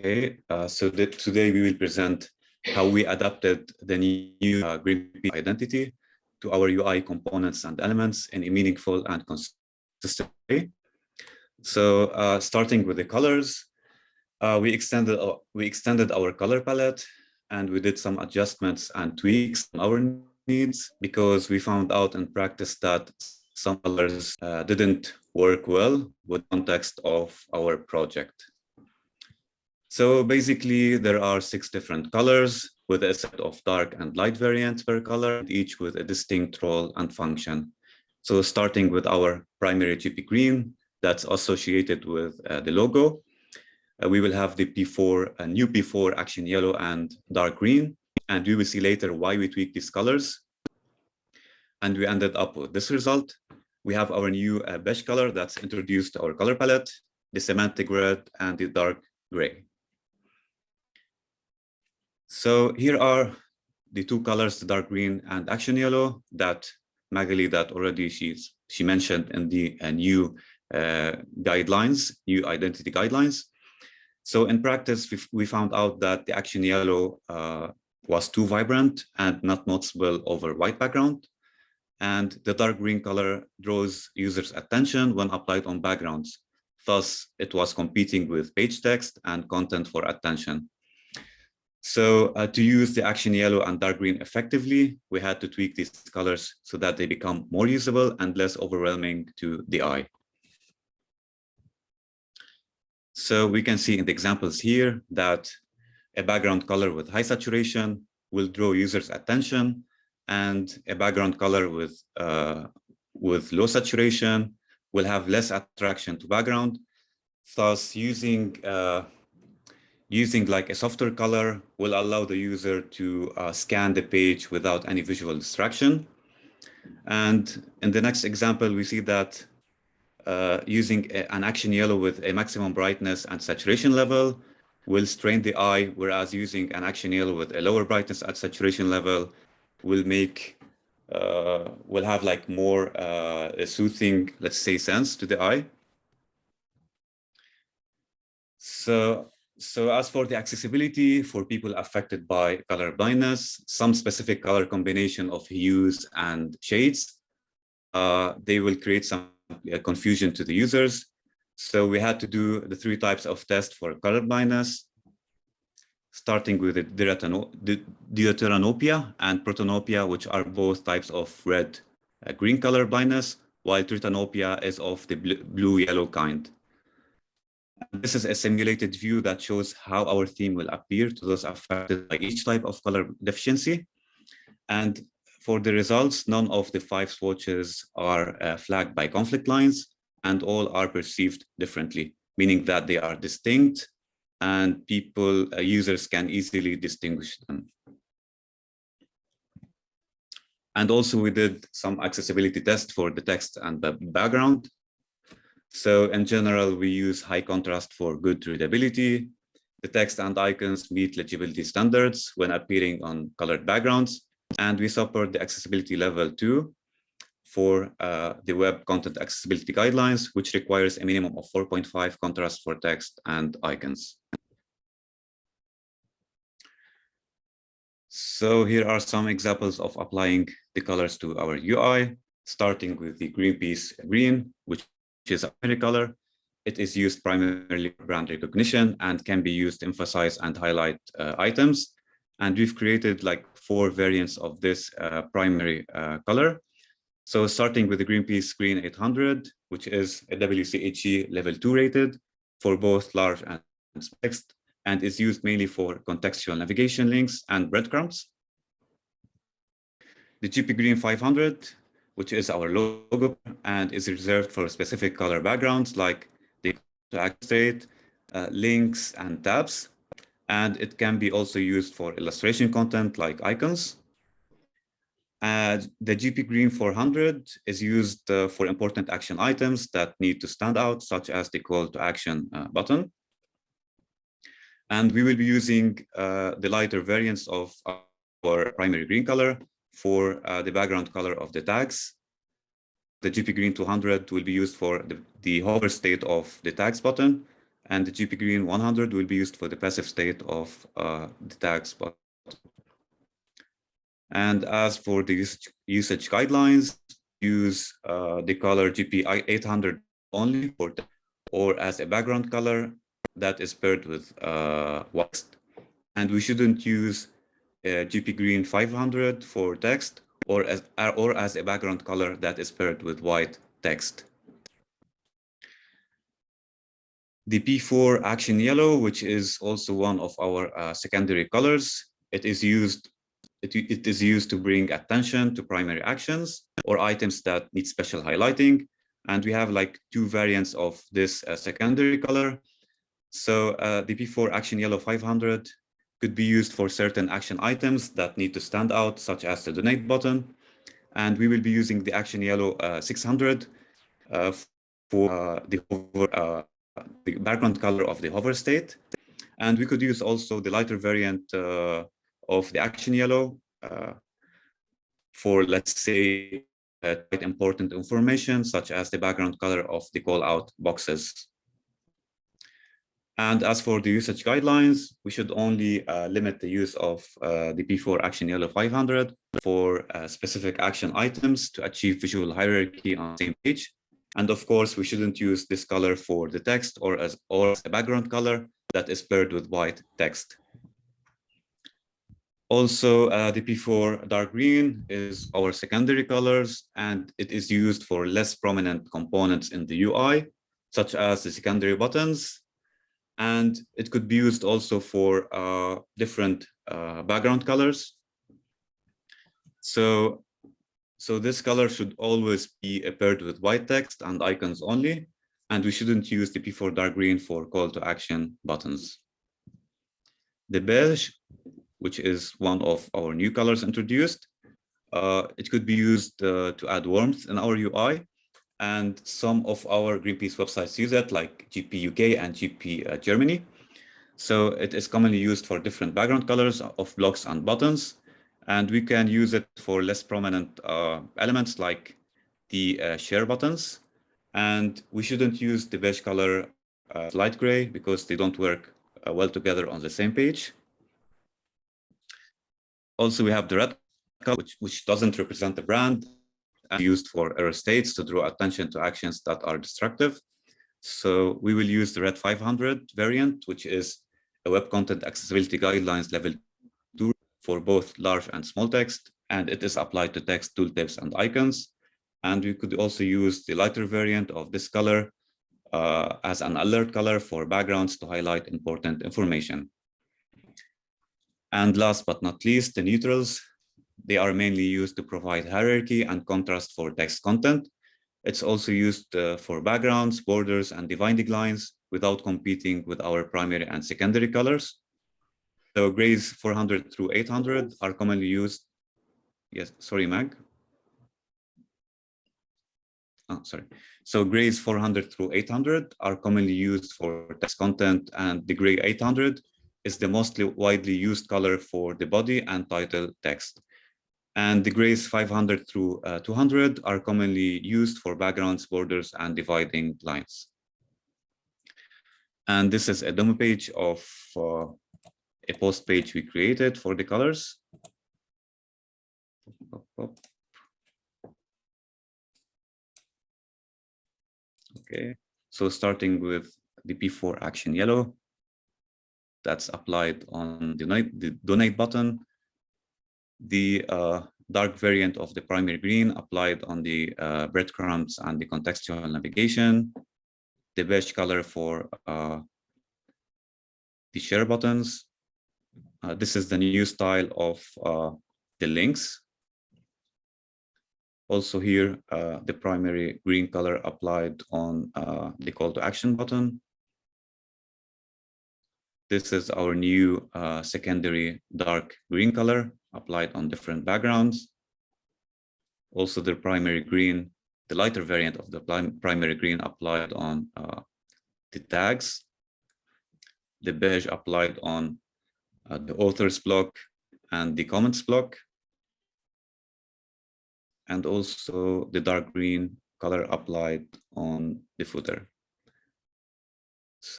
Today we will present how we adapted the new Greenpeace identity to our UI components and elements in a meaningful and consistent way. So starting with the colors, we extended our color palette, and we did some adjustments and tweaks on our needs because we found out in practice that some colors didn't work well with the context of our project. So basically, there are 6 different colors with a set of dark and light variants per color, each with a distinct role and function. So starting with our primary GP green that's associated with the logo, we will have the P4, new P4 action yellow and dark green, and we will see later why we tweaked these colors. And we ended up with this result. We have our new beige color that's introduced to our color palette, the semantic red and the dark gray. So here are the 2 colors, the dark green and action yellow, that Magali already she mentioned in the new guidelines, new identity guidelines. So in practice, we found out that the action yellow was too vibrant and not noticeable over white background. And the dark green color draws users' attention when applied on backgrounds. Thus, it was competing with page text and content for attention. So to use the action yellow and dark green effectively, we had to tweak these colors so that they become more usable and less overwhelming to the eye. So we can see in the examples here that a background color with high saturation will draw users' attention, and a background color with low saturation will have less attraction to background. Thus, using like a softer color will allow the user to scan the page without any visual distraction. And in the next example, we see that using an action yellow with a maximum brightness and saturation level will strain the eye, whereas using an action yellow with a lower brightness and saturation level will make will have like more a soothing, let's say, sense to the eye. So as for the accessibility for people affected by color blindness, some specific color combination of hues and shades, they will create some confusion to the users. So we had to do the 3 types of test for color blindness, starting with the deuteranopia and protanopia, which are both types of red-green color blindness, while tritanopia is of the blue-yellow kind. This is a simulated view that shows how our theme will appear to those affected by each type of color deficiency. And for the results, none of the 5 swatches are flagged by conflict lines, and all are perceived differently, meaning that they are distinct and users can easily distinguish them. And also we did some accessibility tests for the text and the background. So in general, we use high contrast for good readability. The text and icons meet legibility standards when appearing on colored backgrounds. And we support the accessibility level 2 for the web content accessibility guidelines, which requires a minimum of 4.5 contrast for text and icons. So here are some examples of applying the colors to our UI, starting with the Greenpeace green, which is a primary color. It is used primarily for brand recognition and can be used to emphasize and highlight items. And we've created like 4 variants of this primary color. So starting with the Greenpeace Green 800, which is a WCHE level 2 rated for both large and small text, and is used mainly for contextual navigation links and breadcrumbs. The GP Green 500, which is our logo and is reserved for specific color backgrounds like the action state, links, and tabs. And it can be also used for illustration content like icons. The GP Green 400 is used for important action items that need to stand out, such as the call to action button. And we will be using the lighter variants of our primary green color for the background color of the tags. The GP Green 200 will be used for the hover state of the tags button, and the GP green 100 will be used for the passive state of the tags button. And as for the usage guidelines, use the color GP 800 only for text, or as a background color that is paired with text. And we shouldn't use GP green 500 for text, or as a background color that is paired with white text. The P4 action yellow, which is also one of our secondary colors, it is used to bring attention to primary actions or items that need special highlighting. And we have like two variants of this secondary color. So the P4 action yellow 500 could be used for certain action items that need to stand out, such as the donate button. And we will be using the action yellow 600 for the background color of the hover state. And we could use also the lighter variant of the action yellow for, let's say, quite important information, such as the background color of the call out boxes. And as for the usage guidelines, we should only limit the use of the P4 action yellow 500 for specific action items to achieve visual hierarchy on the same page. And of course, we shouldn't use this color for the text or as a background color that is paired with white text. Also, the P4 dark green is our secondary colors, and it is used for less prominent components in the UI, such as the secondary buttons. And it could be used also for different background colors. So this color should always be paired with white text and icons only, and we shouldn't use the P4 dark green for call to action buttons. The beige, which is one of our new colors introduced, it could be used to add warmth in our UI, and some of our Greenpeace websites use it, like GP UK and GP Germany. So it is commonly used for different background colors of blocks and buttons. And we can use it for less prominent elements like the share buttons. And we shouldn't use the beige color light gray because they don't work well together on the same page. Also, we have the red color, which doesn't represent the brand, and used for error states to draw attention to actions that are destructive. So we will use the red 500 variant, which is a web content accessibility guidelines level 2 for both large and small text, and it is applied to text, tooltips, and icons. And we could also use the lighter variant of this color as an alert color for backgrounds to highlight important information. And last but not least, the neutrals. They are mainly used to provide hierarchy and contrast for text content. It's also used for backgrounds, borders, and dividing lines without competing with our primary and secondary colors. So grays 400 through 800 are commonly used. Yes, sorry, Mag. Oh, sorry. So grays 400 through 800 are commonly used for text content, and the gray 800 is the most widely used color for the body and title text. And the grays 500 through 200 are commonly used for backgrounds, borders, and dividing lines. And this is a demo page of a post page we created for the colors. Okay, so starting with the P4 action yellow, that's applied on the donate button. The dark variant of the primary green applied on the breadcrumbs and the contextual navigation. The beige color for the share buttons. This is the new style of the links. Also here, the primary green color applied on the call to action button. This is our new secondary dark green color applied on different backgrounds. Also the primary green, the lighter variant of the primary green applied on the tags. The beige applied on the authors block and the comments block. And also the dark green color applied on the footer.